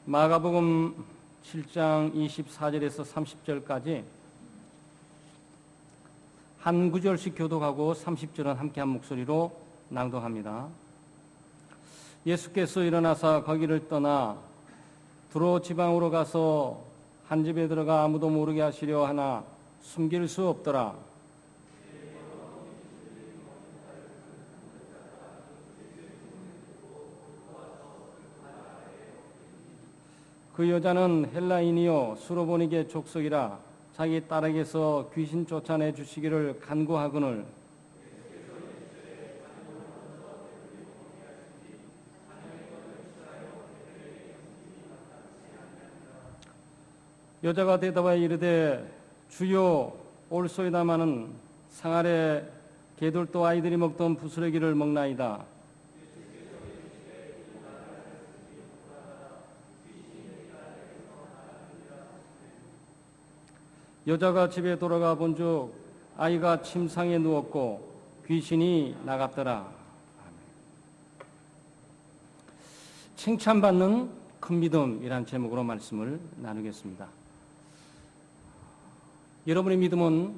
마가복음 7장 24절에서 30절까지 한 구절씩 교독하고 30절은 함께 한 목소리로 낭독합니다. 예수께서 일어나사 거기를 떠나 두로 지방으로 가서 한 집에 들어가 아무도 모르게 하시려 하나 숨길 수 없더라. 그 여자는 헬라인이요 수로보니게 족속이라 자기 딸에게서 귀신 쫓아내 주시기를 간구하거늘 여자가 대답하여 이르되 주여 올소이다마는 상 아래 개들도 아이들이 먹던 부스러기를 먹나이다. 여자가 집에 돌아가 본즉 아이가 침상에 누웠고 귀신이 나갔더라. 칭찬받는 큰 믿음이란 제목으로 말씀을 나누겠습니다. 여러분의 믿음은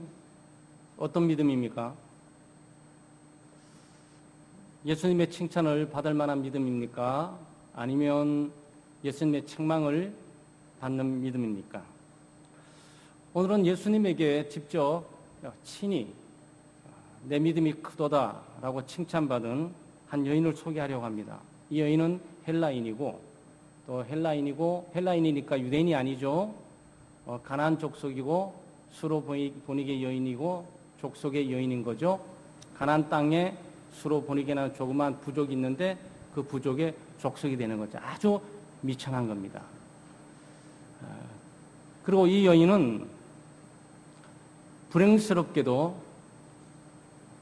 어떤 믿음입니까? 예수님의 칭찬을 받을 만한 믿음입니까? 아니면 예수님의 책망을 받는 믿음입니까? 오늘은 예수님에게 직접 친히 내 믿음이 크도다라고 칭찬받은 한 여인을 소개하려고 합니다. 이 여인은 헬라인이고 또 헬라인이니까 유대인이 아니죠. 가나안 족속이고 수로보니게 여인이고 족속의 여인인 거죠. 가나안 땅에 수로보니게라는 조그만 부족이 있는데 그 부족의 족속이 되는 거죠. 아주 미천한 겁니다. 그리고 이 여인은 불행스럽게도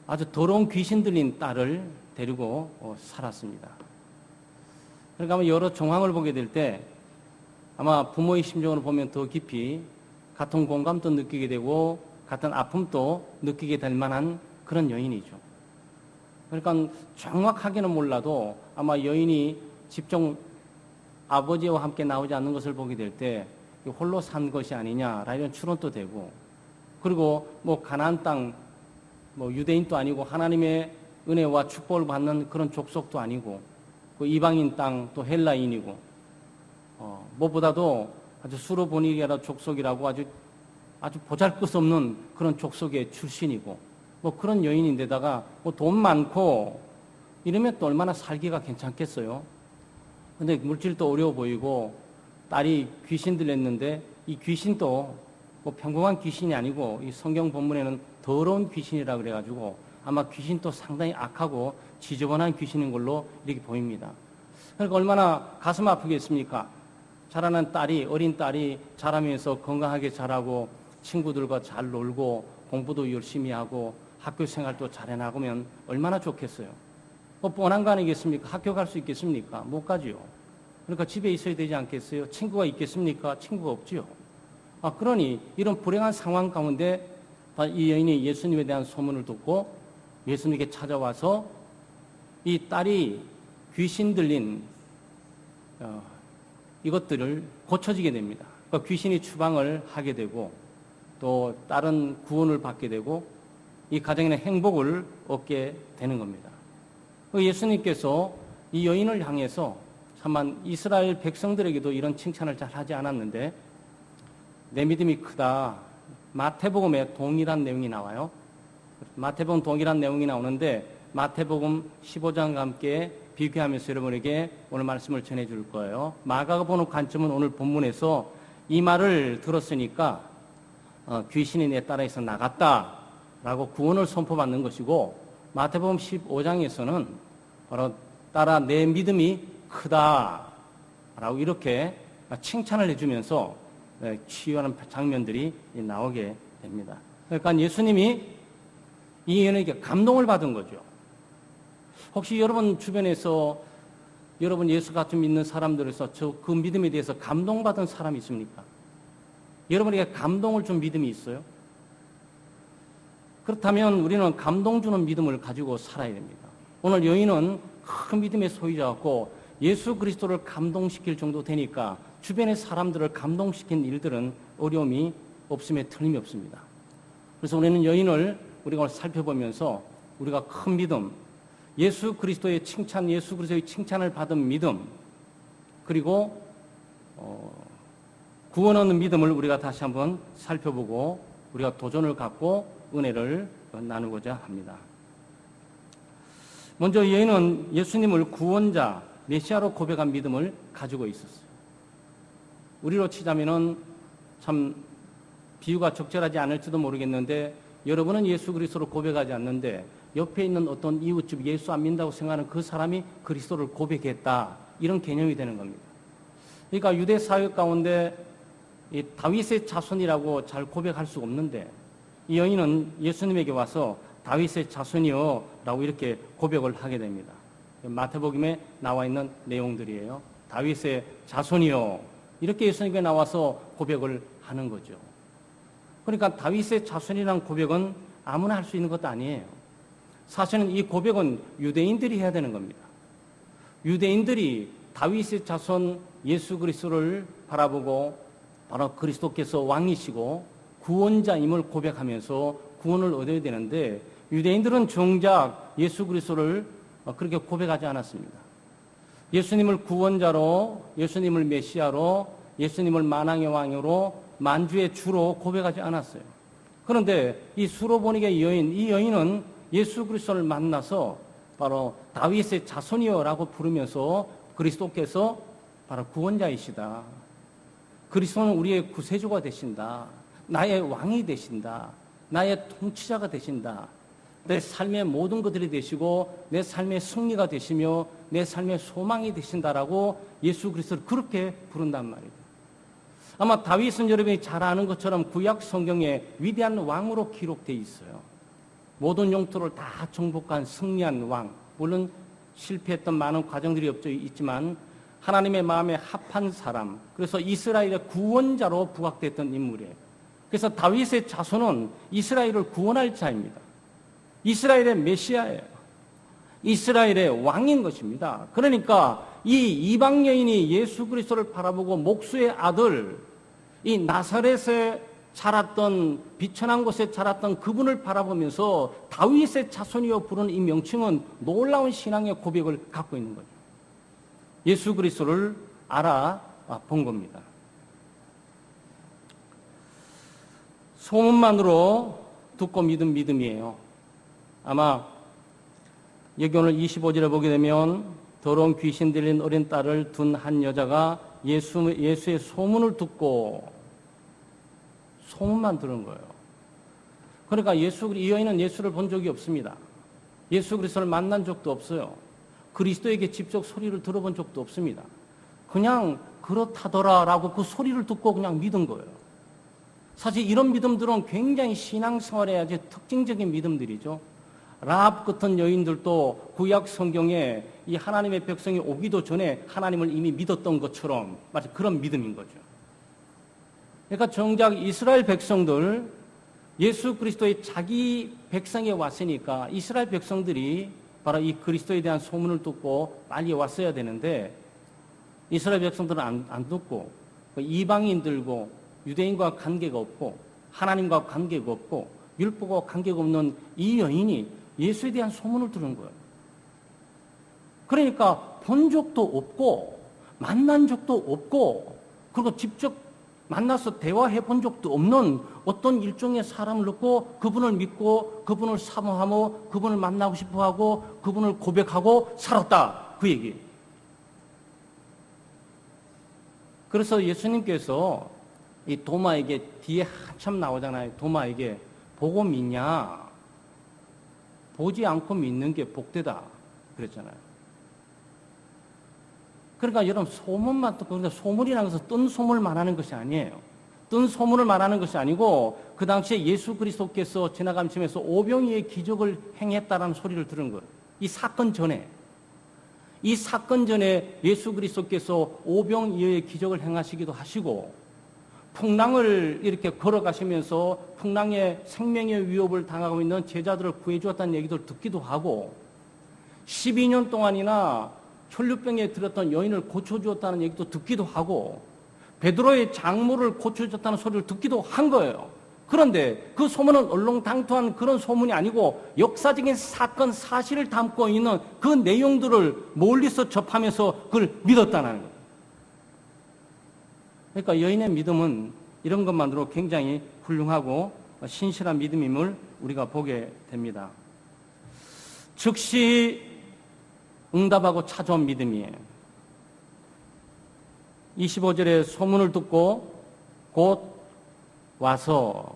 아주 더러운 귀신 들린 딸을 데리고 살았습니다. 그러니까 아마 여러 정황을 보게 될 때 아마 부모의 심정을 보면 더 깊이 같은 공감도 느끼게 되고 같은 아픔도 느끼게 될 만한 그런 여인이죠. 그러니까 정확하게는 몰라도 아마 여인이 직접 아버지와 함께 나오지 않는 것을 보게 될 때 홀로 산 것이 아니냐라는 이런 추론도 되고, 그리고 가나안 땅 유대인도 아니고 하나님의 은혜와 축복을 받는 그런 족속도 아니고 그 이방인 땅 또 헬라인이고 무엇보다도 아주 수로보니게라 족속이라고 아주 보잘것없는 그런 족속의 출신이고 그런 여인인데다가 돈 많고 이러면 또 얼마나 살기가 괜찮겠어요. 근데 물질도 어려워 보이고 딸이 귀신 들렸는데 이 귀신도 평범한 귀신이 아니고 이 성경 본문에는 더러운 귀신이라 그래가지고 아마 귀신도 상당히 악하고 지저분한 귀신인 걸로 이렇게 보입니다. 그러니까 얼마나 가슴 아프겠습니까? 자라는 어린 딸이 자라면서 건강하게 자라고 친구들과 잘 놀고 공부도 열심히 하고 학교 생활도 잘 해나가면 얼마나 좋겠어요. 뻔한 거 아니겠습니까? 학교 갈 수 있겠습니까? 못 가지요. 그러니까 집에 있어야 되지 않겠어요? 친구가 있겠습니까? 친구가 없지요. 그러니 이런 불행한 상황 가운데 이 여인이 예수님에 대한 소문을 듣고 예수님께 찾아와서 이 딸이 귀신 들린 이것들을 고쳐지게 됩니다. 그러니까 귀신이 추방을 하게 되고 또 다른 구원을 받게 되고 이 가정에는 행복을 얻게 되는 겁니다. 예수님께서 이 여인을 향해서 참만 이스라엘 백성들에게도 이런 칭찬을 잘 하지 않았는데 내 믿음이 크다. 마태복음에 동일한 내용이 나와요. 마태복음 동일한 내용이 나오는데 마태복음 15장과 함께 비교하면서 여러분에게 오늘 말씀을 전해줄 거예요. 마가가 보는 관점은 오늘 본문에서 이 말을 들었으니까 귀신이 내 딸에게서 나갔다라고 구원을 선포받는 것이고, 마태복음 15장에서는 바로 딸아 내 믿음이 크다라고 이렇게 칭찬을 해주면서 치유하는 장면들이 나오게 됩니다. 그러니까 예수님이 이 여인에게 감동을 받은 거죠. 혹시 여러분 주변에서 여러분 예수 같은 믿는 사람들에서 그 믿음에 대해서 감동받은 사람이 있습니까? 여러분에게 감동을 준 믿음이 있어요? 그렇다면 우리는 감동 주는 믿음을 가지고 살아야 됩니다. 오늘 여인은 큰 믿음의 소유자였고 예수 그리스도를 감동시킬 정도 되니까 주변의 사람들을 감동시킨 일들은 어려움이 없음에 틀림이 없습니다. 그래서 우리는 여인을 우리가 오늘 살펴보면서 우리가 큰 믿음, 예수 그리스도의 칭찬, 예수 그리스도의 칭찬을 받은 믿음, 그리고 구원 얻는 믿음을 우리가 다시 한번 살펴보고 우리가 도전을 갖고 은혜를 나누고자 합니다. 먼저 여인은 예수님을 구원자, 메시아로 고백한 믿음을 가지고 있었어요. 우리로 치자면은 참 비유가 적절하지 않을지도 모르겠는데 여러분은 예수 그리스도를 고백하지 않는데 옆에 있는 어떤 이웃집 예수 안 믿는다고 생각하는 그 사람이 그리스도를 고백했다. 이런 개념이 되는 겁니다. 그러니까 유대 사회 가운데 이 다윗의 자손이라고 잘 고백할 수 없는데 이 여인은 예수님에게 와서 다윗의 자손이요 라고 이렇게 고백을 하게 됩니다. 마태복음에 나와 있는 내용들이에요. 다윗의 자손이요 이렇게 예수님께 나와서 고백을 하는 거죠. 그러니까 다윗의 자손이라는 고백은 아무나 할 수 있는 것도 아니에요. 사실은 이 고백은 유대인들이 해야 되는 겁니다. 유대인들이 다윗의 자손 예수 그리스도를 바라보고 바로 그리스도께서 왕이시고 구원자임을 고백하면서 구원을 얻어야 되는데 유대인들은 정작 예수 그리스도를 그렇게 고백하지 않았습니다. 예수님을 구원자로, 예수님을 메시아로, 예수님을 만왕의 왕으로, 만주의 주로 고백하지 않았어요. 그런데 이 수로보니게 여인, 이 여인은 예수 그리스도를 만나서 바로 다윗의 자손이여라고 부르면서 그리스도께서 바로 구원자이시다. 그리스도는 우리의 구세주가 되신다. 나의 왕이 되신다. 나의 통치자가 되신다. 내 삶의 모든 것들이 되시고 내 삶의 승리가 되시며 내 삶의 소망이 되신다라고 예수 그리스도를 그렇게 부른단 말이에요. 아마 다윗은 여러분이 잘 아는 것처럼 구약 성경에 위대한 왕으로 기록되어 있어요. 모든 영토를 다 정복한 승리한 왕. 물론 실패했던 많은 과정들이 있지만 하나님의 마음에 합한 사람. 그래서 이스라엘의 구원자로 부각됐던 인물이에요. 그래서 다윗의 자손은 이스라엘을 구원할 자입니다. 이스라엘의 메시아예요. 이스라엘의 왕인 것입니다. 그러니까 이 이방 여인이 예수 그리스도를 바라보고 목수의 아들, 이 나사렛에 자랐던 비천한 곳에 자랐던 그분을 바라보면서 다윗의 자손이여 부르는 이 명칭은 놀라운 신앙의 고백을 갖고 있는 거죠. 예수 그리스도를 알아본 겁니다. 소문만으로 듣고 믿은 믿음이에요. 아마 여기 오늘 25절에 보게 되면 더러운 귀신 들린 어린 딸을 둔 한 여자가 예수의 소문을 듣고 소문만 들은 거예요. 그러니까 이 여인은 예수를 본 적이 없습니다. 예수 그리스도를 만난 적도 없어요. 그리스도에게 직접 소리를 들어본 적도 없습니다. 그냥 그렇다더라라고 그 소리를 듣고 그냥 믿은 거예요. 사실 이런 믿음들은 굉장히 신앙생활에 아주 특징적인 믿음들이죠. 라합 같은 여인들도 구약 성경에 이 하나님의 백성이 오기도 전에 하나님을 이미 믿었던 것처럼 마치 그런 믿음인 거죠. 그러니까 정작 이스라엘 백성들 예수 그리스도의 자기 백성에 왔으니까 이스라엘 백성들이 바로 이 그리스도에 대한 소문을 듣고 빨리 왔어야 되는데 이스라엘 백성들은 안 듣고 이방인들고 유대인과 관계가 없고 하나님과 관계가 없고 율법과 관계가 없는 이 여인이 예수에 대한 소문을 들은 거예요. 그러니까 본 적도 없고 만난 적도 없고 그리고 직접 만나서 대화해 본 적도 없는 어떤 일종의 사람을 놓고 그분을 믿고 그분을 사모하고 그분을 만나고 싶어하고 그분을 고백하고 살았다. 그 얘기. 그래서 예수님께서 이 도마에게 뒤에 한참 나오잖아요. 도마에게 보고 믿냐? 보지 않고 믿는 게 복되다. 그랬잖아요. 그러니까 여러분 소문만 듣고 그러니까 소문이라는 것은 뜬 소문을 말하는 것이 아니에요. 뜬 소문을 말하는 것이 아니고 그 당시에 예수 그리스도께서 지나가면서 오병이의 기적을 행했다라는 소리를 들은 거예요. 이 사건 전에 예수 그리스도께서 오병이어의 기적을 행하시기도 하시고 풍랑을 이렇게 걸어가시면서 풍랑의 생명의 위협을 당하고 있는 제자들을 구해주었다는 얘기도 듣기도 하고 12년 동안이나 혈류병에 들었던 여인을 고쳐주었다는 얘기도 듣기도 하고 베드로의 장모를 고쳐줬다는 소리를 듣기도 한 거예요. 그런데 그 소문은 얼렁당토한 그런 소문이 아니고 역사적인 사건 사실을 담고 있는 그 내용들을 멀리서 접하면서 그걸 믿었다는 거예요. 그러니까 여인의 믿음은 이런 것만으로 굉장히 훌륭하고 신실한 믿음임을 우리가 보게 됩니다. 즉시 응답하고 찾아온 믿음이에요. 25절에 소문을 듣고 곧 와서,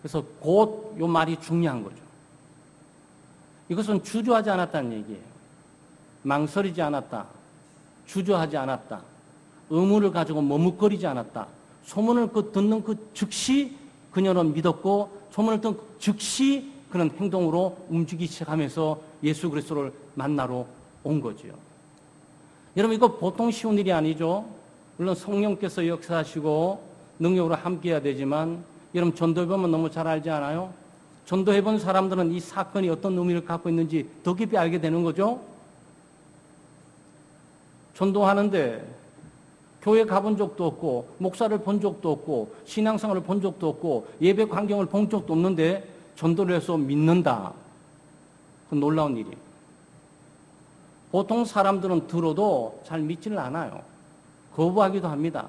그래서 곧 요 말이 중요한 거죠. 이것은 주저하지 않았다는 얘기예요. 망설이지 않았다. 주저하지 않았다. 의무를 가지고 머뭇거리지 않았다. 소문을 듣는 그 즉시 그녀는 믿었고 소문을 듣는 즉시 그런 행동으로 움직이기 시작하면서 예수 그리스도를 만나러 온 거죠. 여러분 이거 보통 쉬운 일이 아니죠. 물론 성령께서 역사하시고 능력으로 함께해야 되지만 여러분 전도해보면 너무 잘 알지 않아요? 전도해본 사람들은 이 사건이 어떤 의미를 갖고 있는지 더 깊이 알게 되는 거죠. 전도하는데 교회 가본 적도 없고 목사를 본 적도 없고 신앙생활을 본 적도 없고 예배 광경을 본 적도 없는데 전도를 해서 믿는다. 그건 놀라운 일이에요. 보통 사람들은 들어도 잘 믿지를 않아요. 거부하기도 합니다.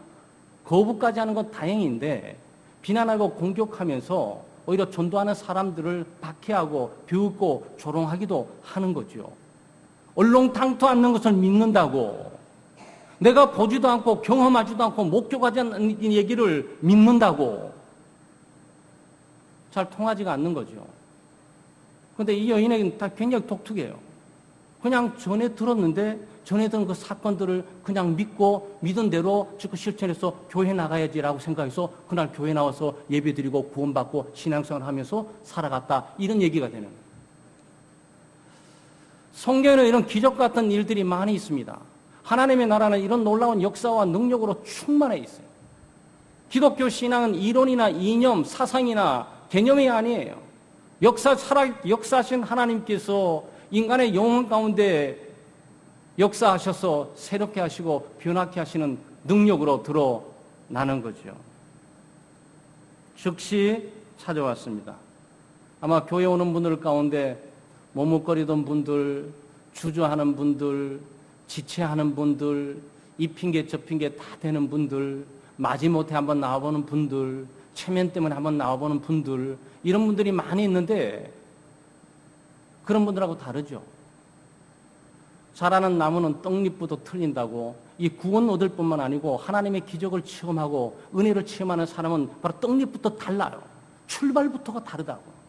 거부까지 하는 건 다행인데 비난하고 공격하면서 오히려 전도하는 사람들을 박해하고 비웃고 조롱하기도 하는 거죠. 얼렁탕토 않는 것을 믿는다고, 내가 보지도 않고 경험하지도 않고 목격하지 않는 얘기를 믿는다고 잘 통하지가 않는 거죠. 그런데 이 여인에게는 다 굉장히 독특해요. 그냥 전에 들었는데 전에 들은 그 사건들을 그냥 믿고 믿은 대로 그 실천해서 교회 나가야지라고 생각해서 그날 교회 나와서 예배드리고 구원받고 신앙생활을 하면서 살아갔다. 이런 얘기가 되는 거예요. 성경에는 이런 기적 같은 일들이 많이 있습니다. 하나님의 나라는 이런 놀라운 역사와 능력으로 충만해 있어요. 기독교 신앙은 이론이나 이념, 사상이나 개념이 아니에요. 역사하신 하나님께서 인간의 영혼 가운데 역사하셔서 새롭게 하시고 변화케 하시는 능력으로 드러나는 거죠. 즉시 찾아왔습니다. 아마 교회 오는 분들 가운데 머뭇거리던 분들, 주저하는 분들, 지체하는 분들, 이 핑계 저 핑계 다 되는 분들, 마지못해 한번 나와보는 분들, 체면 때문에 한번 나와보는 분들, 이런 분들이 많이 있는데 그런 분들하고 다르죠. 자라는 나무는 떡잎부터 틀린다고. 이 구원 얻을 뿐만 아니고 하나님의 기적을 체험하고 은혜를 체험하는 사람은 바로 떡잎부터 달라요. 출발부터가 다르다고.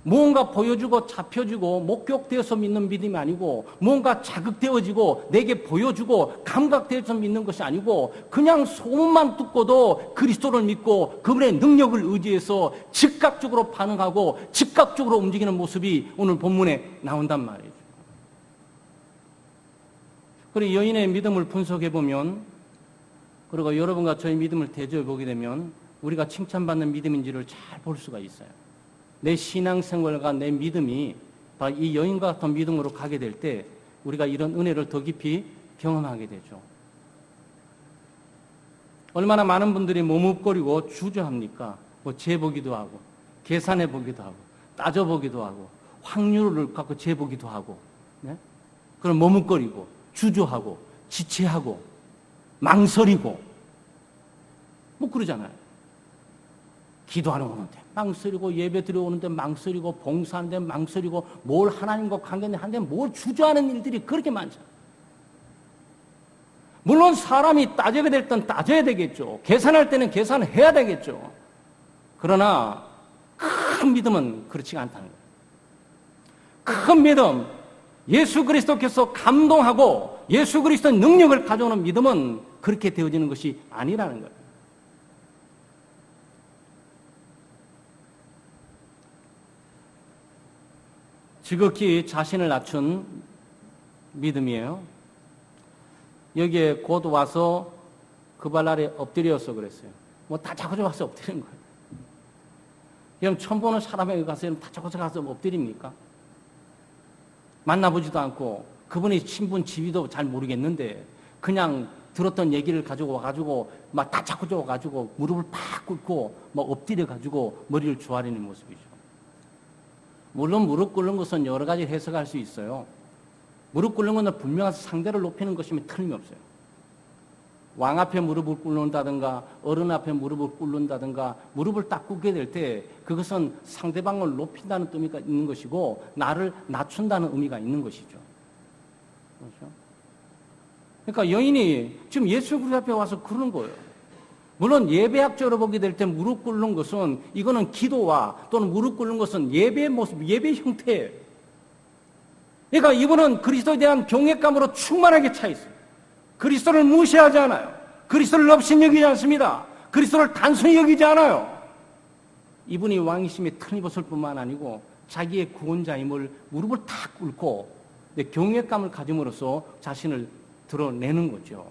무언가 보여주고 잡혀주고 목격되어서 믿는 믿음이 아니고 무언가 자극되어지고 내게 보여주고 감각되어서 믿는 것이 아니고 그냥 소문만 듣고도 그리스도를 믿고 그분의 능력을 의지해서 즉각적으로 반응하고 즉각적으로 움직이는 모습이 오늘 본문에 나온단 말이죠. 그리고 여인의 믿음을 분석해보면, 그리고 여러분과 저의 믿음을 대조해보게 되면 우리가 칭찬받는 믿음인지를 잘 볼 수가 있어요. 내 신앙생활과 내 믿음이 바로 이 여인과 같은 믿음으로 가게 될 때 우리가 이런 은혜를 더 깊이 경험하게 되죠. 얼마나 많은 분들이 머뭇거리고 주저합니까? 뭐 재보기도 하고 계산해보기도 하고 따져보기도 하고 확률을 갖고 재보기도 하고, 네? 그럼 머뭇거리고 주저하고 지체하고 망설이고 뭐 그러잖아요. 기도하러 오는데 망설이고 예배 드려 오는데 망설이고 봉사하는데 망설이고 뭘 하나님과 관계하는데 뭘 주저하는 일들이 그렇게 많잖아요. 물론 사람이 따져야 될 땐 따져야 되겠죠. 계산할 때는 계산을 해야 되겠죠. 그러나 큰 믿음은 그렇지가 않다는 거예요. 큰 믿음, 예수 그리스도께서 감동하고 예수 그리스도의 능력을 가져오는 믿음은 그렇게 되어지는 것이 아니라는 거예요. 지극히 자신을 낮춘 믿음이에요. 여기에 곧 와서 그 발 아래 엎드려서 그랬어요. 뭐 다 자고져 와서 엎드리는 거예요. 그럼 처음 보는 사람에게 가서 다 자고져 가서 엎드립니까? 만나보지도 않고 그분의 신분 지위도 잘 모르겠는데 그냥 들었던 얘기를 가지고 와가지고 막 다 자꾸 줘가지고 무릎을 팍 꿇고 막 엎드려가지고 머리를 조아리는 모습이죠. 물론 무릎 꿇는 것은 여러 가지 해석할 수 있어요. 무릎 꿇는 것은 분명한 상대를 높이는 것이면 틀림없어요. 왕 앞에 무릎을 꿇는다든가 어른 앞에 무릎을 꿇는다든가 무릎을 딱 꿇게 될 때 그것은 상대방을 높인다는 의미가 있는 것이고 나를 낮춘다는 의미가 있는 것이죠. 그렇죠? 그러니까 여인이 지금 예수 그리스도 앞에 와서 그러는 거예요. 물론 예배학적으로 보게 될 때 무릎 꿇는 것은 이거는 기도와 또는 무릎 꿇는 것은 예배의 모습, 예배의 형태예요. 그러니까 이분은 그리스도에 대한 경외감으로 충만하게 차 있어요. 그리스도를 무시하지 않아요. 그리스도를 업신여기지 않습니다. 그리스도를 단순히 여기지 않아요. 이분이 왕이심에 틀림없을 뿐만 아니고 자기의 구원자임을 무릎을 탁 꿇고 경외감을 가짐으로써 자신을 드러내는 거죠.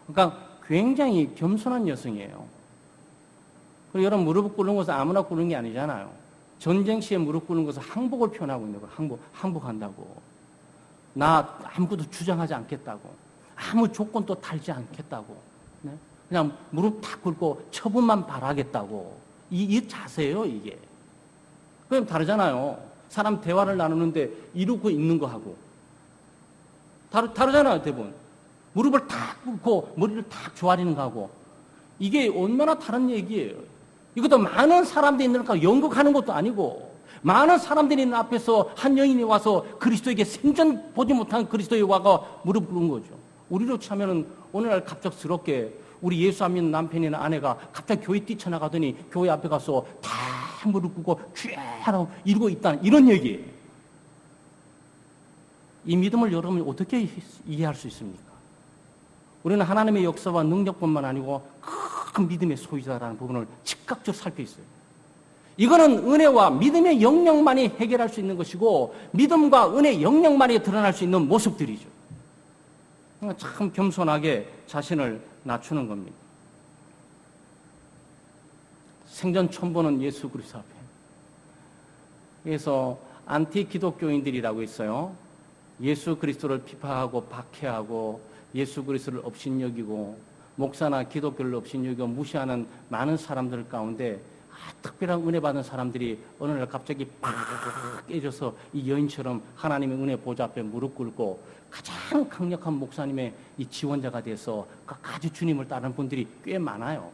그러니까 굉장히 겸손한 여성이에요. 그리고 여러분 무릎을 꿇는 것은 아무나 꿇는 게 아니잖아요. 전쟁 시에 무릎 꿇는 것은 항복을 표현하고 있는 거예요. 항복한다고. 나 아무것도 주장하지 않겠다고. 아무 조건도 달지 않겠다고. 네? 그냥 무릎 탁 꿇고 처분만 바라겠다고. 이 자세예요, 이게. 그럼 다르잖아요. 사람 대화를 나누는데 이러고 있는 거하고. 다르잖아요, 대부분. 무릎을 탁 꿇고 머리를 탁 조아리는 거하고. 이게 얼마나 다른 얘기예요. 이것도 많은 사람들이 있으니까 연극하는 것도 아니고 많은 사람들이 있는 앞에서 한 여인이 와서 그리스도에게 생전 보지 못한 그리스도에 와가 무릎 꿇은 거죠. 우리로 치면은 오늘날 갑작스럽게 우리 예수 안 믿는 남편이나 아내가 갑자기 교회 뛰쳐나가더니 교회 앞에 가서 다 무릎 꿇고 쥐하라고 이러고 있다는 이런 얘기예요. 이 믿음을 여러분이 어떻게 이해할 수 있습니까? 우리는 하나님의 역사와 능력뿐만 아니고 큰 믿음의 소유자라는 부분을 즉각적으로 살펴 있어요. 이거는 은혜와 믿음의 영역만이 해결할 수 있는 것이고 믿음과 은혜의 영역만이 드러날 수 있는 모습들이죠. 참 겸손하게 자신을 낮추는 겁니다. 생전 처음 보는 예수 그리스도 앞에. 그래서 안티 기독교인들이라고 있어요. 예수 그리스도를 비판하고 박해하고 예수 그리스도를 업신여기고 목사나 기독교를 업신여기고 무시하는 많은 사람들 가운데 특별한 은혜 받은 사람들이 어느 날 갑자기 팍 깨져서 이 여인처럼 하나님의 은혜 보좌 앞에 무릎 꿇고 가장 강력한 목사님의 이 지원자가 돼서 끝까지 주님을 따르는 분들이 꽤 많아요.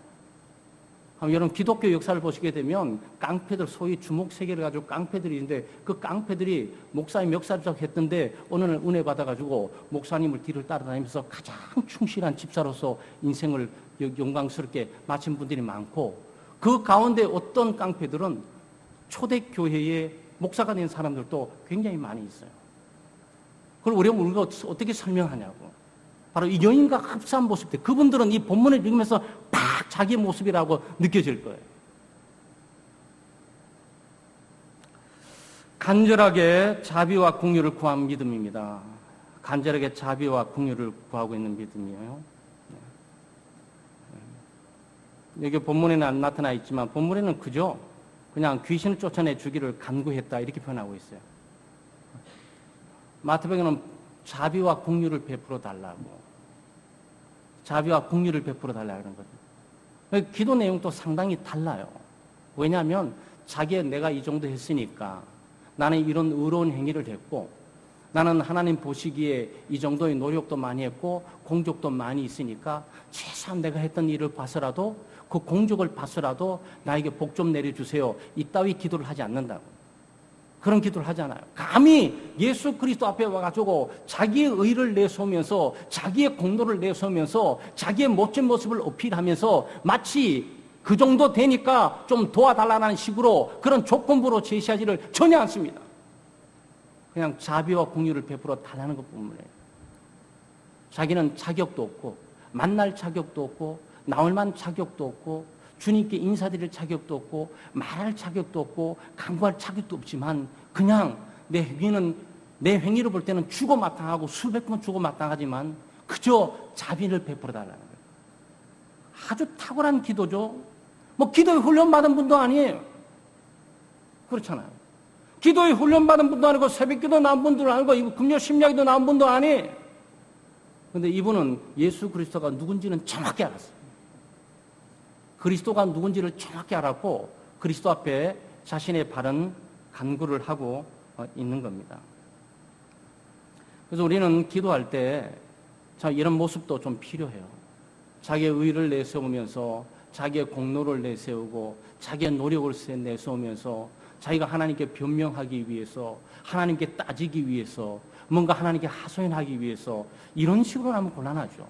여러분 기독교 역사를 보시게 되면 깡패들 소위 주목 세계를 가지고 깡패들이 있는데 그 깡패들이 목사님 역사적 했던데 어느 날 은혜 받아가지고 목사님을 뒤를 따라다니면서 가장 충실한 집사로서 인생을 영광스럽게 마친 분들이 많고 그 가운데 어떤 깡패들은 초대교회의 목사가 된 사람들도 굉장히 많이 있어요. 그걸 우리가 어떻게 설명하냐고. 바로 이 여인과 흡사한 모습들. 그분들은 이 본문을 읽으면서 팍 자기 모습이라고 느껴질 거예요. 간절하게 자비와 긍휼을 구한 믿음입니다. 간절하게 자비와 긍휼을 구하고 있는 믿음이에요. 여기 본문에는 안 나타나 있지만 본문에는 그저 그냥 귀신을 쫓아내 주기를 간구했다 이렇게 표현하고 있어요. 마태복음에는 자비와 긍휼을 베풀어 달라고. 자비와 긍휼을 베풀어 달라고 그런 거죠. 기도 내용도 상당히 달라요. 왜냐하면 자기의 내가 이 정도 했으니까 나는 이런 의로운 행위를 했고 나는 하나님 보시기에 이 정도의 노력도 많이 했고 공적도 많이 있으니까 최소한 내가 했던 일을 봐서라도 그 공적을 봐서라도 나에게 복 좀 내려주세요. 이따위 기도를 하지 않는다고. 그런 기도를 하잖아요. 감히 예수 그리스도 앞에 와가지고 자기의 의를 내세우면서 자기의 공로를 내세우면서 자기의 멋진 모습을 어필하면서 마치 그 정도 되니까 좀 도와달라는 식으로 그런 조건부로 제시하지를 전혀 않습니다. 그냥 자비와 긍휼을 베풀어 달라는 것뿐이에요. 자기는 자격도 없고 만날 자격도 없고 나올 만한 자격도 없고 주님께 인사드릴 자격도 없고 말할 자격도 없고 강구할 자격도 없지만 그냥 내 행위로 볼 때는 주고마땅하고 수백 번 주고마땅하지만 그저 자비를 베풀어 달라는 거예요. 아주 탁월한 기도죠. 뭐 기도에 훈련 받은 분도 아니에요. 그렇잖아요. 기도에 훈련받은 분도 아니고 새벽기도 나온 분도 아니고 이거 금요 심야기도 나온 분도 아니. 근데 이분은 예수 그리스도가 누군지는 정확히 알았어요. 그리스도가 누군지를 정확히 알았고 그리스도 앞에 자신의 바른 간구를 하고 있는 겁니다. 그래서 우리는 기도할 때 이런 모습도 좀 필요해요. 자기의 의를 내세우면서 자기의 공로를 내세우고 자기의 노력을 내세우면서 자기가 하나님께 변명하기 위해서 하나님께 따지기 위해서 뭔가 하나님께 하소연하기 위해서 이런 식으로 하면 곤란하죠.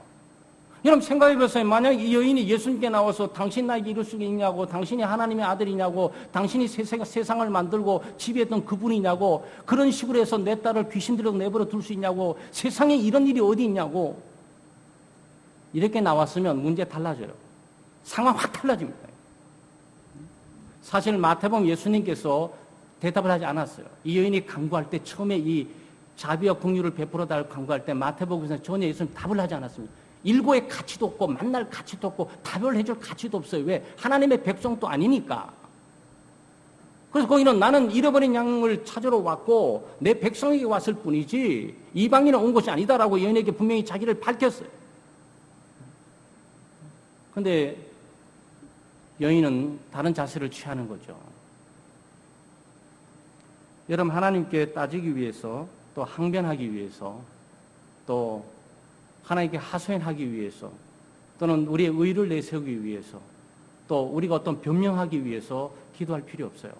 여러분 생각해 보세요. 만약 이 여인이 예수님께 나와서 당신 나에게 이럴 수 있냐고, 당신이 하나님의 아들이냐고, 당신이 세상을 만들고 지배했던 그분이냐고, 그런 식으로 해서 내 딸을 귀신들로 내버려 둘 수 있냐고, 세상에 이런 일이 어디 있냐고 이렇게 나왔으면 문제 달라져요. 상황 확 달라집니다. 사실 마태복음 예수님께서 대답을 하지 않았어요. 이 여인이 간구할 때 처음에 이 자비와 긍휼을 베풀어 달라고 간구할 때 마태복음에서 전혀 예수님 답을 하지 않았습니다. 일고의 가치도 없고 만날 가치도 없고 답을 해줄 가치도 없어요. 왜? 하나님의 백성도 아니니까. 그래서 거기는 나는 잃어버린 양을 찾으러 왔고 내 백성에게 왔을 뿐이지 이방인은 온 것이 아니다라고 여인에게 분명히 자기를 밝혔어요. 그런데 여인은 다른 자세를 취하는 거죠. 여러분 하나님께 따지기 위해서 또 항변하기 위해서 또 하나님께 하소연하기 위해서 또는 우리의 의를 내세우기 위해서 또 우리가 어떤 변명하기 위해서 기도할 필요 없어요.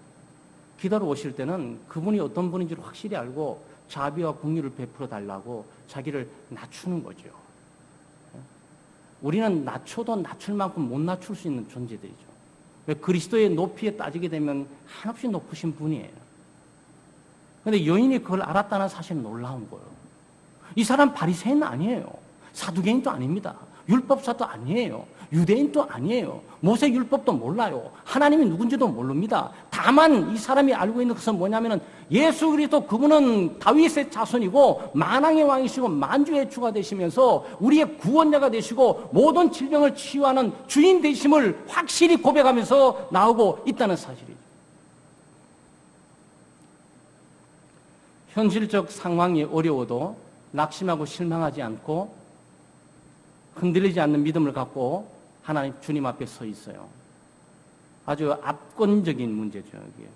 기도하러 오실 때는 그분이 어떤 분인지를 확실히 알고 자비와 긍휼을 베풀어 달라고 자기를 낮추는 거죠. 우리는 낮춰도 낮출 만큼 못 낮출 수 있는 존재들이죠. 그리스도의 높이에 따지게 되면 한없이 높으신 분이에요. 그런데 여인이 그걸 알았다는 사실은 놀라운 거예요. 이 사람 바리새인은 아니에요. 사두개인도 아닙니다. 율법사도 아니에요. 유대인도 아니에요. 모세 율법도 몰라요. 하나님이 누군지도 모릅니다. 다만 이 사람이 알고 있는 것은 뭐냐면은 예수 그리스도 그분은 다윗의 자손이고 만왕의 왕이시고 만주의 주가 되시면서 우리의 구원자가 되시고 모든 질병을 치유하는 주인 되심을 확실히 고백하면서 나오고 있다는 사실이죠. 현실적 상황이 어려워도 낙심하고 실망하지 않고 흔들리지 않는 믿음을 갖고 하나님 주님 앞에 서 있어요. 아주 압권적인 문제죠. 여기에.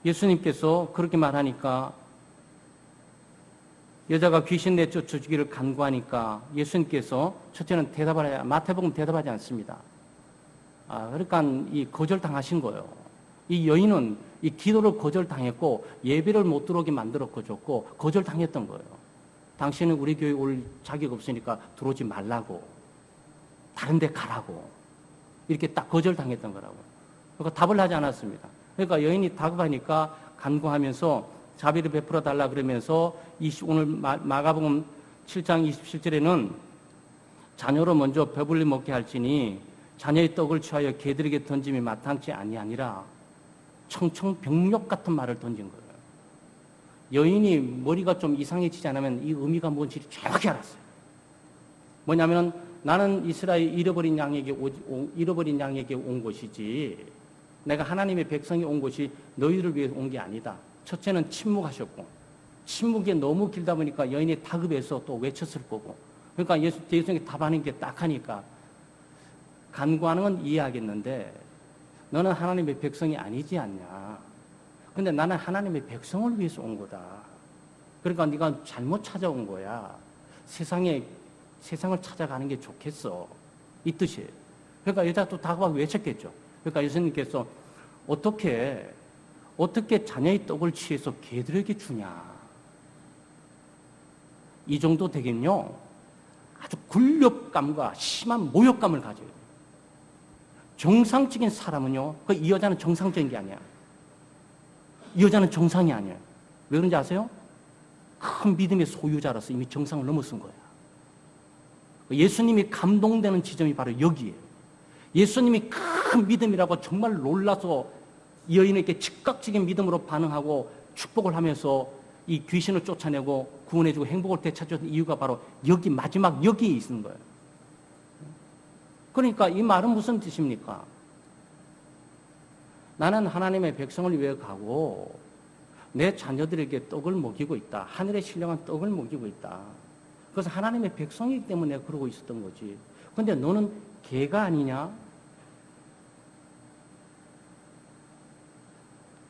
예수님께서 그렇게 말하니까 여자가 귀신 내쫓아주기를 간구하니까 예수님께서 첫째는 마태복음 대답하지 않습니다. 그러니까 이 거절당하신 거예요. 이 여인은 이 기도를 거절당했고 예배를 못 들어오게 만들었고 거절당했던 거예요. 당신은 우리 교회 올 자격 없으니까 들어오지 말라고, 다른 데 가라고 이렇게 딱 거절당했던 거라고. 그러니까 답을 하지 않았습니다. 그러니까 여인이 다급하니까 간구하면서 자비를 베풀어 달라 그러면서 오늘 마가복음 7장 27절에는 자녀로 먼저 배불리 먹게 할지니 자녀의 떡을 취하여 개들에게 던짐이 마땅치 아니하니라 청청병력 같은 말을 던진 거예요. 여인이 머리가 좀 이상해지지 않으면 이 의미가 뭔지 정확히 알았어요. 뭐냐면 나는 이스라엘 잃어버린 양에게 온 것이지 내가 하나님의 백성이 온 것이 너희를 위해서 온 게 아니다. 첫째는 침묵하셨고 침묵이 너무 길다 보니까 여인이 다급해서 또 외쳤을 거고 그러니까 예수님이 답하는 게 딱하니까 간구하는 건 이해하겠는데 너는 하나님의 백성이 아니지 않냐. 근데 나는 하나님의 백성을 위해서 온 거다. 그러니까 네가 잘못 찾아온 거야. 세상을 찾아가는 게 좋겠어. 이 뜻이에요. 그러니까 여자도 다급하게 외쳤겠죠. 그러니까 예수님께서 어떻게 자녀의 떡을 취해서 개들에게 주냐. 이 정도 되겠뇨. 아주 굴욕감과 심한 모욕감을 가져요. 정상적인 사람은요. 이 여자는 정상적인 게 아니야. 이 여자는 정상이 아니에요. 왜 그런지 아세요? 큰 믿음의 소유자라서 이미 정상을 넘어선 거야. 예수님이 감동되는 지점이 바로 여기에요. 예수님이 큰 믿음이라고 정말 놀라서 이 여인에게 즉각적인 믿음으로 반응하고 축복을 하면서 이 귀신을 쫓아내고 구원해주고 행복을 되찾았던 이유가 바로 여기 마지막 여기에 있는 거예요. 그러니까 이 말은 무슨 뜻입니까? 나는 하나님의 백성을 위해 가고 내 자녀들에게 떡을 먹이고 있다. 하늘의 신령한 떡을 먹이고 있다. 그래서 하나님의 백성이기 때문에 내가 그러고 있었던 거지. 근데 너는 개가 아니냐?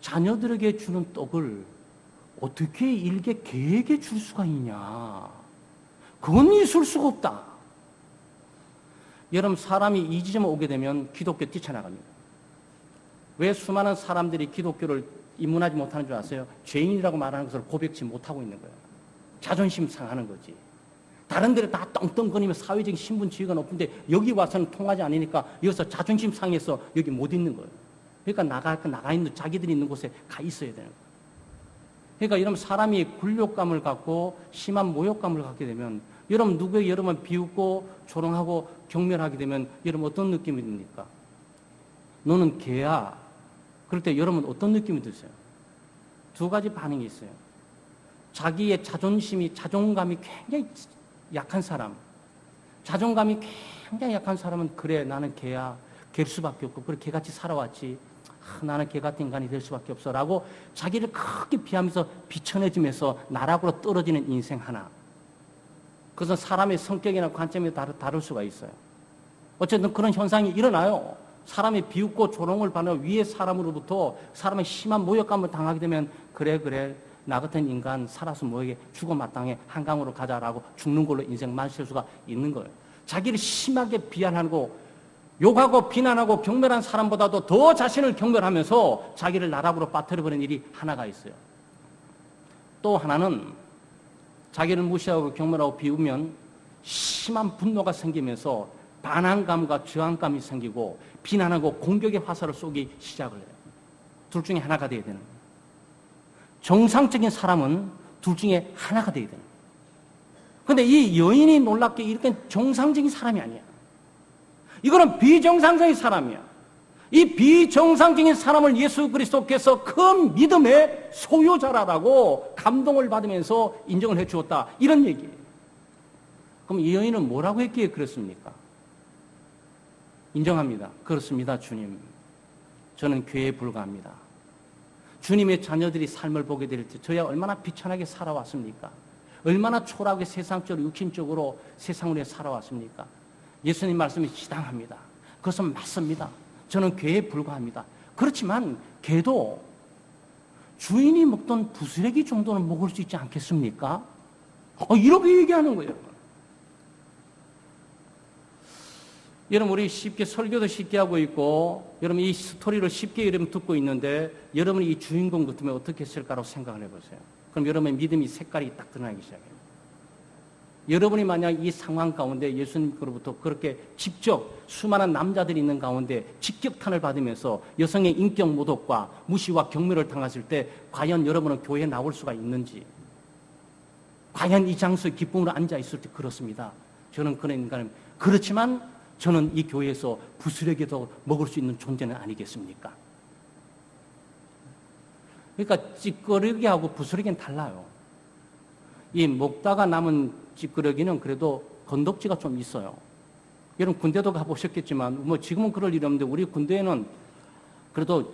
자녀들에게 주는 떡을 어떻게 일개 개에게 줄 수가 있냐? 그건 있을 수가 없다. 여러분, 사람이 이 지점에 오게 되면 기독교 뛰쳐나갑니다. 왜 수많은 사람들이 기독교를 입문하지 못하는 줄 아세요? 죄인이라고 말하는 것을 고백치 못하고 있는 거예요. 자존심 상하는 거지. 다른 데를 다 떵떵거리며 사회적인 신분 지위가 높은데 여기 와서는 통하지 않으니까 여기서 자존심 상해서 여기 못 있는 거예요. 그러니까 나가 있는, 자기들이 있는 곳에 가 있어야 되는 거예요. 그러니까 여러분, 사람이 굴욕감을 갖고 심한 모욕감을 갖게 되면 여러분, 누구에게 여러분 비웃고 조롱하고 경멸하게 되면 여러분 어떤 느낌이 듭니까? 너는 개야. 그럴 때 여러분 어떤 느낌이 드세요? 두 가지 반응이 있어요. 자기의 자존감이 굉장히 약한 사람, 자존감이 굉장히 약한 사람은 그래, 나는 개야. 개일 수밖에 없고, 그래, 개같이 살아왔지. 나는 개 같은 인간이 될 수밖에 없어. 라고 자기를 크게 비하면서 비천해지면서 나락으로 떨어지는 인생 하나. 그것은 사람의 성격이나 관점에 다를 수가 있어요. 어쨌든 그런 현상이 일어나요. 사람이 비웃고 조롱을 받는 위의 사람으로부터 사람의 심한 모욕감을 당하게 되면 그래, 나 같은 인간 살아서 뭐에게 죽어 마땅해 한강으로 가자라고 죽는 걸로 인생 마칠 수가 있는 거예요. 자기를 심하게 비난하고 욕하고 비난하고 경멸한 사람보다도 더 자신을 경멸하면서 자기를 나락으로 빠뜨려버리는 일이 하나가 있어요. 또 하나는 자기를 무시하고 경멸하고 비우면 심한 분노가 생기면서 반항감과 저항감이 생기고 비난하고 공격의 화살을 쏘기 시작을 해요. 둘 중에 하나가 되어야 되는 거예요. 정상적인 사람은 둘 중에 하나가 되어야 되는 거예요. 그런데 이 여인이 놀랍게 이렇게 정상적인 사람이 아니야. 이거는 비정상적인 사람이야. 이 비정상적인 사람을 예수 그리스도께서 큰 믿음의 소유자라고 감동을 받으면서 인정을 해 주었다. 이런 얘기예요. 그럼 이 여인은 뭐라고 했기에 그렇습니까? 인정합니다. 그렇습니다, 주님. 저는 교회에 불과합니다. 주님의 자녀들이 삶을 보게 될 때 저야 얼마나 비천하게 살아왔습니까? 얼마나 초라하게 세상적으로 육신적으로 세상을 위해 살아왔습니까? 예수님 말씀이 지당합니다. 그것은 맞습니다. 저는 개에 불과합니다. 그렇지만 개도 주인이 먹던 부스레기 정도는 먹을 수 있지 않겠습니까? 이렇게 얘기하는 거예요. 여러분, 우리 쉽게 설교도 쉽게 하고 있고 여러분 이 스토리를 쉽게 여러분 듣고 있는데 여러분이 이 주인공 같으면 어떻게 했을까라고 생각을 해보세요. 그럼 여러분의 믿음이 색깔이 딱 드러나기 시작해요. 여러분이 만약 이 상황 가운데 예수님으로부터 그렇게 직접 수많은 남자들이 있는 가운데 직격탄을 받으면서 여성의 인격 모독과 무시와 경멸을 당했을 때 과연 여러분은 교회에 나올 수가 있는지, 과연 이 장소에 기쁨으로 앉아있을 때 그렇습니다. 저는 그런 인간입니다. 그렇지만 저는 이 교회에서 부스러기도 먹을 수 있는 존재는 아니겠습니까? 그러니까 찌꺼러기하고 부스러기는 달라요. 이 먹다가 남은 찌꺼러기는 그래도 건덕지가 좀 있어요. 여러분 군대도 가보셨겠지만 뭐 지금은 그럴 일이 없는데 우리 군대에는 그래도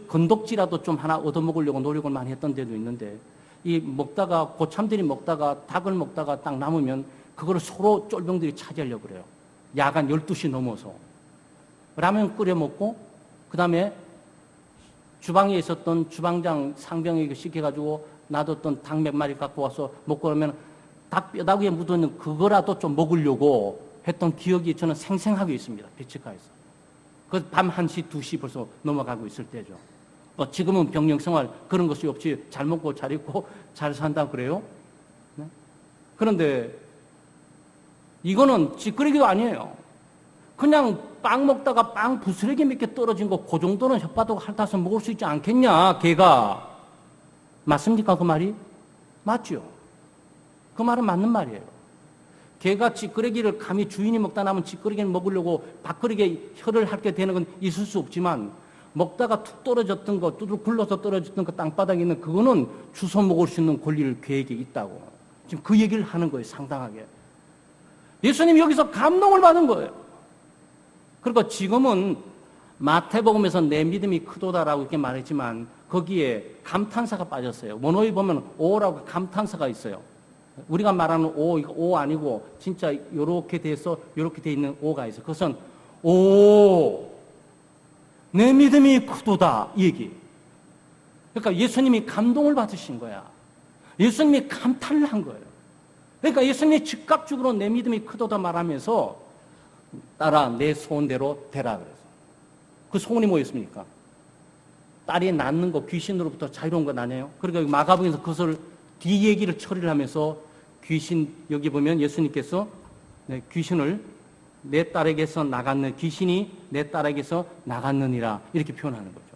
건덕지라도 좀 하나 얻어먹으려고 노력을 많이 했던 데도 있는데 이 먹다가 고참들이 먹다가 닭을 먹다가 딱 남으면 그거를 서로 쫄병들이 차지하려고 그래요. 야간 12시 넘어서 라면 끓여 먹고 그 다음에 주방에 있었던 주방장 상병에게 시켜가지고 놔뒀던 닭 몇 마리 갖고 와서 먹고 그러면 닭 뼈다귀에 묻어있는 그거라도 좀 먹으려고 했던 기억이 저는 생생하게 있습니다. 배치가에서. 그 밤 1시, 2시 벌써 넘어가고 있을 때죠. 지금은 병영생활 그런 것이 없이 잘 먹고 잘 입고 잘 산다고 그래요. 네? 그런데 이거는 찌끄레기도 아니에요. 그냥 빵 먹다가 빵 부스러기 몇 개 떨어진 거 그 정도는 혓바닥 핥아서 먹을 수 있지 않겠냐, 개가. 맞습니까, 그 말이? 맞죠. 그 말은 맞는 말이에요. 개가 찌끄레기를 감히 주인이 먹다 남은 찌끄레기를 먹으려고 밥그릇에 혀를 핥게 되는 건 있을 수 없지만 먹다가 툭 떨어졌던 거, 뚜둑 굴러서 떨어졌던 거 땅바닥에 있는 그거는 주워 먹을 수 있는 권리를 개에게 있다고. 지금 그 얘기를 하는 거예요, 상당하게. 예수님이 여기서 감동을 받은 거예요. 그러니까 지금은 마태복음에서 내 믿음이 크도다라고 이렇게 말했지만 거기에 감탄사가 빠졌어요. 원어에 보면 오라고 감탄사가 있어요. 우리가 말하는 오, 이거 오 아니고 진짜 요렇게 돼서 요렇게 돼 있는 오가 있어요. 그것은 오, 내 믿음이 크도다 이 얘기. 그러니까 예수님이 감동을 받으신 거야. 예수님이 감탄을 한 거예요. 그러니까 예수님이 즉각적으로 내 믿음이 크도다 말하면서 딸아 내 소원대로 되라 그래서. 그 소원이 뭐였습니까? 딸이 낳는 거 귀신으로부터 자유로운 건 아니에요. 그러니까 마가복음에서 그것을 뒤 얘기를 처리를 하면서 귀신 여기 보면 예수님께서 귀신을 내 딸에게서 나갔는 귀신이 내 딸에게서 나갔느니라 이렇게 표현하는 거죠.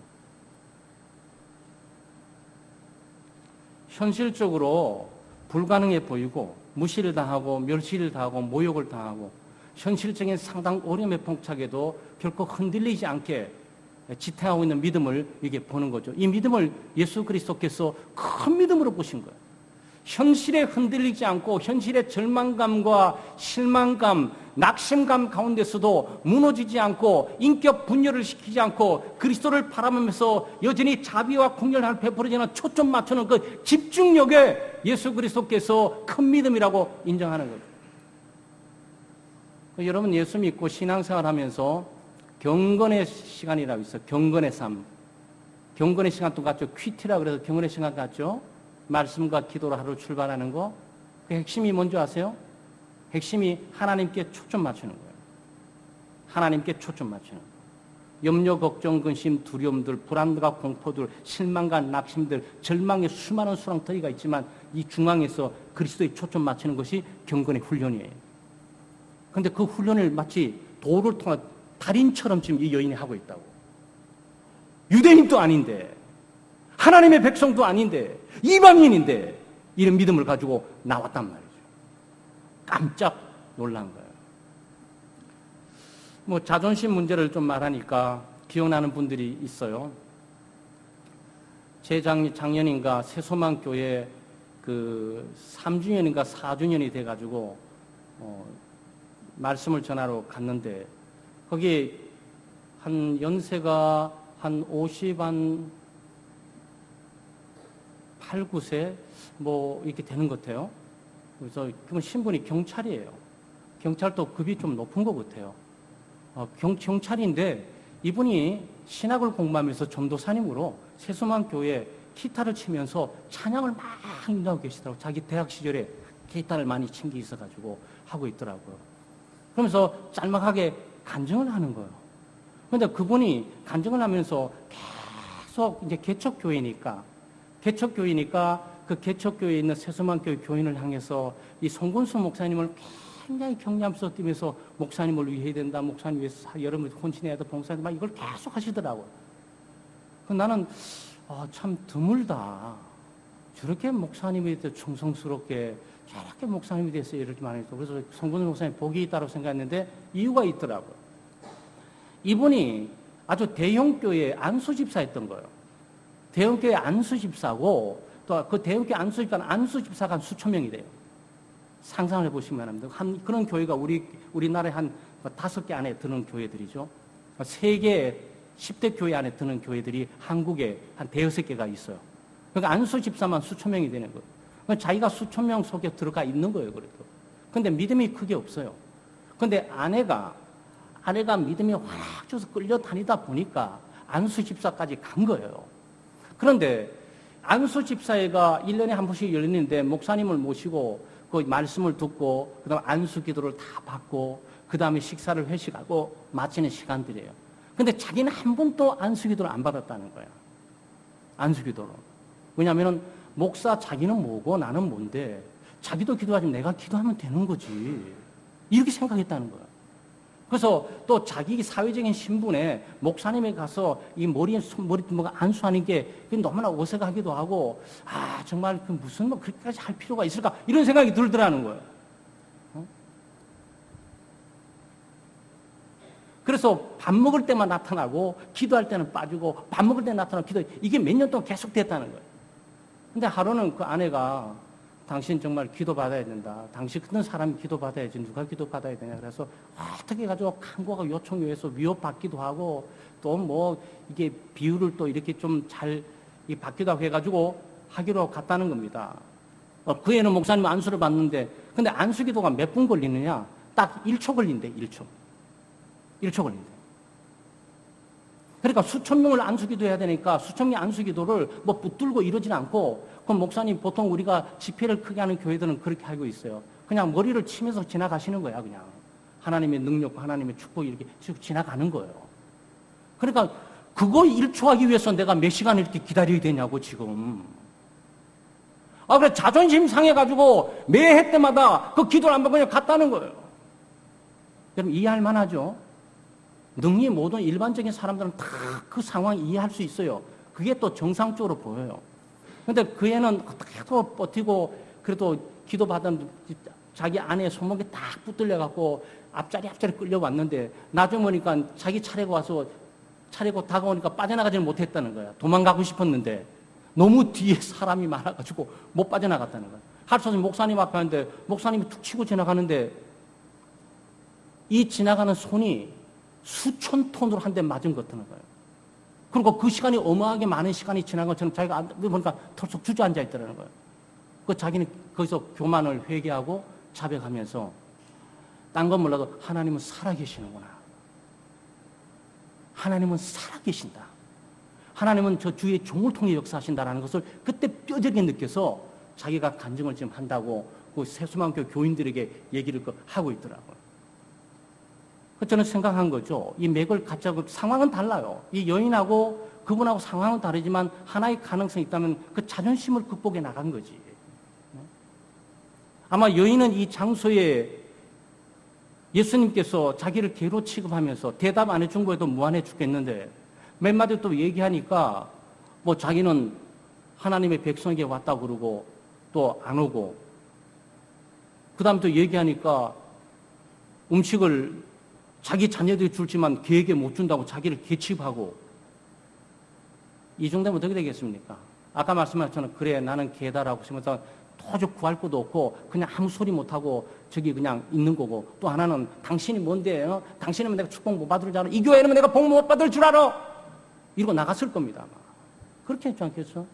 현실적으로 불가능해 보이고 무시를 당하고 멸시를 당하고 모욕을 당하고 현실적인 상당 어려움에 봉착해도 결코 흔들리지 않게 지탱하고 있는 믿음을 이게 보는 거죠. 이 믿음을 예수 그리스도께서 큰 믿음으로 보신 거예요. 현실에 흔들리지 않고 현실의 절망감과 실망감, 낙심감 가운데서도 무너지지 않고 인격 분열을 시키지 않고 그리스도를 바라보면서 여전히 자비와 국률을 베풀어지는 초점 맞추는 그 집중력에 예수 그리스도께서 큰 믿음이라고 인정하는 거죠. 여러분 예수 믿고 신앙생활하면서 경건의 시간이라고 있어요. 경건의 삶. 경건의 시간 또 같죠. 퀴티라 그래서 경건의 시간 같죠. 말씀과 기도로 하루 출발하는 거. 그 핵심이 뭔지 아세요? 핵심이 하나님께 초점 맞추는 거예요. 하나님께 초점 맞추는 거예요. 염려, 걱정, 근심, 두려움들, 불안과 공포들, 실망과 낙심들, 절망의 수많은 수렁터리가 있지만 이 중앙에서 그리스도의 초점 맞추는 것이 경건의 훈련이에요. 그런데 그 훈련을 마치 도를 통한 달인처럼 지금 이 여인이 하고 있다고. 유대인도 아닌데, 하나님의 백성도 아닌데, 이방인인데, 이런 믿음을 가지고 나왔단 말이죠. 깜짝 놀란 거예요. 뭐, 자존심 문제를 좀 말하니까 기억나는 분들이 있어요. 제 작년인가 새소망교회 그 3주년인가 4주년이 돼가지고, 말씀을 전하러 갔는데, 거기 한 연세가 한 50, 한 8, 9세 뭐 이렇게 되는 것 같아요. 그래서 그분 신분이 경찰이에요. 경찰도 급이 좀 높은 것 같아요. 경찰인데 이분이 신학을 공부하면서 전도사님으로 새소망교회 기타를 치면서 찬양을 막 인도하고 계시더라고요. 자기 대학 시절에 기타를 많이 친 게 있어가지고 하고 있더라고요. 그러면서 짤막하게 간증을 하는 거예요. 그런데 그분이 간증을 하면서 계속 이제 개척교회니까 그 개척교회에 있는 새소망교회 교인을 향해서 이 송건수 목사님을 굉장히 격려하면서 뛰면서 목사님을 위해야 된다, 목사님 위해서 여러분 헌신해야 된다, 봉사해야 된다, 이걸 계속 하시더라고요. 나는 참 드물다. 저렇게 목사님에 대해서 충성스럽게 저렇게 목사님에 대해서 이렇게 많이 했고, 그래서 송건수 목사님 복이 있다고 생각했는데 이유가 있더라고요. 이분이 아주 대형교회 안수집사였던 거예요. 대형교회 안수집사고 또 그 대형교회 안수집사가 한 수천 명이 돼요. 상상을 해보시면 합니다. 그런 교회가 우리나라에 한 5개 안에 드는 교회들이죠. 세계 10대 교회 안에 드는 교회들이 한국에 한 5-6개가 있어요. 그러니까 안수집사만 수천 명이 되는 거예요. 그러니까 자기가 수천 명 속에 들어가 있는 거예요. 그래도. 근데 믿음이 크게 없어요. 근데 아내가 믿음이 확 줘서 끌려다니다 보니까 안수집사까지 간 거예요. 그런데 안수집사회가 1년에 한 번씩 열리는데 목사님을 모시고 그 말씀을 듣고 그 다음에 안수기도를 다 받고 그 다음에 식사를 회식하고 마치는 시간들이에요. 근데 자기는 한 번도 안수기도를 안 받았다는 거예요. 안수기도로. 왜냐하면 목사 자기는 뭐고 나는 뭔데 자기도 기도하지 내가 기도하면 되는 거지. 이렇게 생각했다는 거예요. 그래서 또 자기 사회적인 신분에 목사님에 가서 이 머리 뭐가 안수하는 게 너무나 어색하기도 하고, 정말 그 무슨 뭐 그렇게까지 할 필요가 있을까? 이런 생각이 들더라는 거예요. 그래서 밥 먹을 때만 나타나고, 기도할 때는 빠지고, 밥 먹을 때 나타나고, 이게 몇 년 동안 계속 됐다는 거예요. 근데 하루는 그 아내가 당신 정말 기도 받아야 된다. 당신 같은 사람이 기도 받아야지 누가 기도 받아야 되냐. 그래서 어떻게 해가지고 간구하고 요청해서 위협받기도 하고 또 뭐 이게 비유를 또 이렇게 좀 잘 이 받기도 하고 해가지고 하기로 갔다는 겁니다. 그 애는 목사님 안수를 받는데, 근데 안수 기도가 몇 분 걸리느냐? 딱 1초 걸린대, 1초. 1초 걸린대. 그러니까 수천 명을 안수 기도해야 되니까 수천 명의 안수 기도를 뭐 붙들고 이러진 않고, 그럼 목사님 보통 우리가 집회를 크게 하는 교회들은 그렇게 하고 있어요. 그냥 머리를 치면서 지나가시는 거야, 그냥. 하나님의 능력, 하나님의 축복 이렇게 쭉 지나가는 거예요. 그러니까 그거 1초 하기 위해서 내가 몇 시간을 이렇게 기다려야 되냐고, 지금. 그래, 자존심 상해가지고 매해 때마다 그 기도를 안 받고 그냥 갔다는 거예요. 여러분, 이해할 만하죠? 능히 모든 일반적인 사람들은 다 그 상황 이해할 수 있어요. 그게 또 정상적으로 보여요. 근데 그 애는 계속 버티고, 그래도 기도받은 자기 안에 손목에 딱 붙들려갖고 앞자리 끌려왔는데, 나중에 보니까 자기 차례가 와서 차례고 다가오니까 빠져나가지는 못했다는 거야. 도망가고 싶었는데 너무 뒤에 사람이 많아가지고 못 빠져나갔다는 거야. 하루종일 목사님 앞에 왔는데 목사님이 툭 치고 지나가는데 이 지나가는 손이 수천 톤으로 한 대 맞은 것 같다는 거예요. 그리고 그 시간이 어마하게 많은 시간이 지난 것처럼 자기가 보니까 털썩 주저앉아 있더라는 거예요. 그 자기는 거기서 교만을 회개하고 자백하면서 딴 건 몰라도 하나님은 살아계시는구나. 하나님은 살아계신다. 하나님은 저 주의 종을 통해 역사하신다라는 것을 그때 뼈저리게 느껴서 자기가 간증을 지금 한다고 그 세수만교 교인들에게 얘기를 하고 있더라고요. 저는 생각한 거죠. 이 맥을 갖자고 상황은 달라요. 이 여인하고 그분하고 상황은 다르지만 하나의 가능성이 있다면 그 자존심을 극복해 나간 거지. 아마 여인은 이 장소에 예수님께서 자기를 개로 취급하면서 대답 안 해준 거에도 무안해 죽겠는데 몇 마디 또 얘기하니까 뭐 자기는 하나님의 백성에게 왔다고 그러고 또 안 오고, 그 다음 또 얘기하니까 음식을 자기 자녀들이 줄지만 걔에게 못 준다고 자기를 개취급하고, 이 정도면 어떻게 되겠습니까? 아까 말씀한 것처럼 그래 나는 개다라고 생각해서 도저히 구할 것도 없고 그냥 아무 소리 못하고 저기 그냥 있는 거고, 또 하나는 당신이 뭔데, 당신이면 내가 축복 못 받을 줄 알아, 이 교회는 내가 복 못 받을 줄 알아, 이러고 나갔을 겁니다. 아마. 그렇게 했지 않겠어?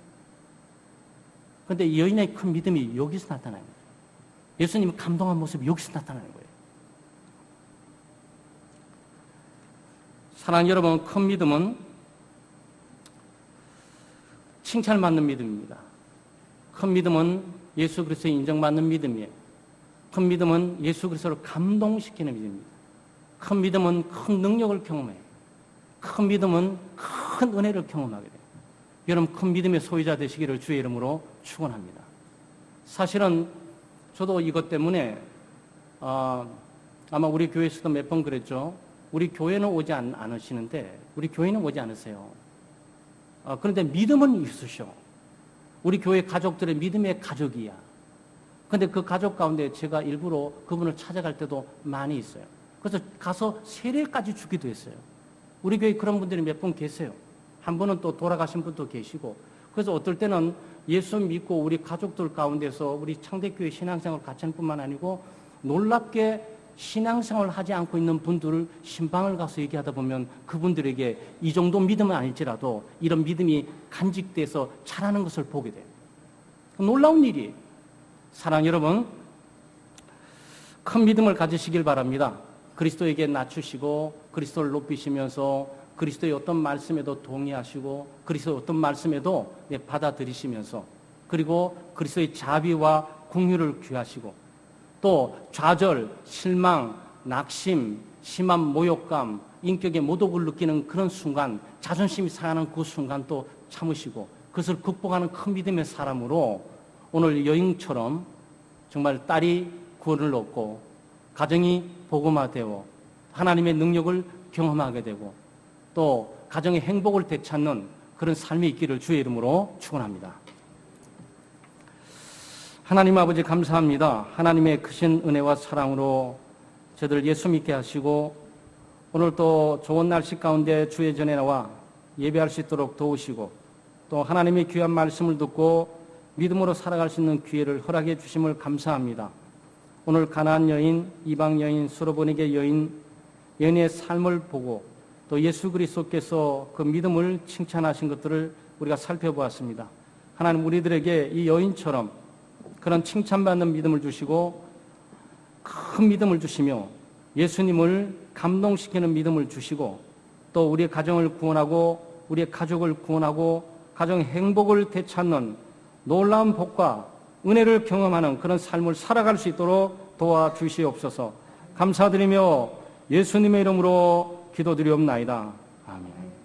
그런데 여인의 큰 믿음이 여기서 나타나는 거예요. 예수님이 감동한 모습이 여기서 나타나는 거예요. 사랑하는 여러분, 큰 믿음은 칭찬받는 믿음입니다. 큰 믿음은 예수 그리스도에 인정받는 믿음이에요. 큰 믿음은 예수 그리스도를 감동시키는 믿음입니다. 큰 믿음은 큰 능력을 경험해요. 큰 믿음은 큰 은혜를 경험하게 돼요. 여러분, 큰 믿음의 소유자 되시기를 주의 이름으로 축원합니다. 사실은 저도 이것 때문에 아마 우리 교회에서도 몇 번 그랬죠. 우리 교회는 오지 않으시는데, 우리 교회는 오지 않으세요. 그런데 믿음은 있으셔. 우리 교회 가족들의 믿음의 가족이야. 그런데 그 가족 가운데 제가 일부러 그분을 찾아갈 때도 많이 있어요. 그래서 가서 세례까지 주기도 했어요. 우리 교회 그런 분들이 몇 분 계세요. 한 분은 또 돌아가신 분도 계시고, 그래서 어떨 때는 예수 믿고 우리 가족들 가운데서 우리 창대교회 신앙생활을 같이 하는 뿐만 아니고 놀랍게 신앙생활을 하지 않고 있는 분들을 신방을 가서 얘기하다 보면 그분들에게 이 정도 믿음은 아닐지라도 이런 믿음이 간직돼서 자라는 것을 보게 돼요. 놀라운 일이에요. 사랑 여러분, 큰 믿음을 가지시길 바랍니다. 그리스도에게 낮추시고 그리스도를 높이시면서 그리스도의 어떤 말씀에도 동의하시고 그리스도의 어떤 말씀에도 받아들이시면서, 그리고 그리스도의 자비와 긍휼을 귀하시고 또 좌절, 실망, 낙심, 심한 모욕감, 인격의 모독을 느끼는 그런 순간, 자존심이 상하는 그 순간 또 참으시고 그것을 극복하는 큰 믿음의 사람으로 오늘 여인처럼 정말 딸이 구원을 얻고 가정이 복음화되고 하나님의 능력을 경험하게 되고 또 가정의 행복을 되찾는 그런 삶이 있기를 주의 이름으로 축원합니다. 하나님 아버지 감사합니다. 하나님의 크신 은혜와 사랑으로 저들 예수 믿게 하시고 오늘 또 좋은 날씨 가운데 주의 전에 나와 예배할 수 있도록 도우시고 또 하나님의 귀한 말씀을 듣고 믿음으로 살아갈 수 있는 기회를 허락해 주심을 감사합니다. 오늘 가나안 여인, 이방 여인, 수로보니게 여인의 삶을 보고 또 예수 그리스도께서 그 믿음을 칭찬하신 것들을 우리가 살펴보았습니다. 하나님 우리들에게 이 여인처럼 그런 칭찬받는 믿음을 주시고 큰 믿음을 주시며 예수님을 감동시키는 믿음을 주시고 또 우리의 가정을 구원하고 우리의 가족을 구원하고 가정 행복을 되찾는 놀라운 복과 은혜를 경험하는 그런 삶을 살아갈 수 있도록 도와주시옵소서. 감사드리며 예수님의 이름으로 기도드리옵나이다. 아멘.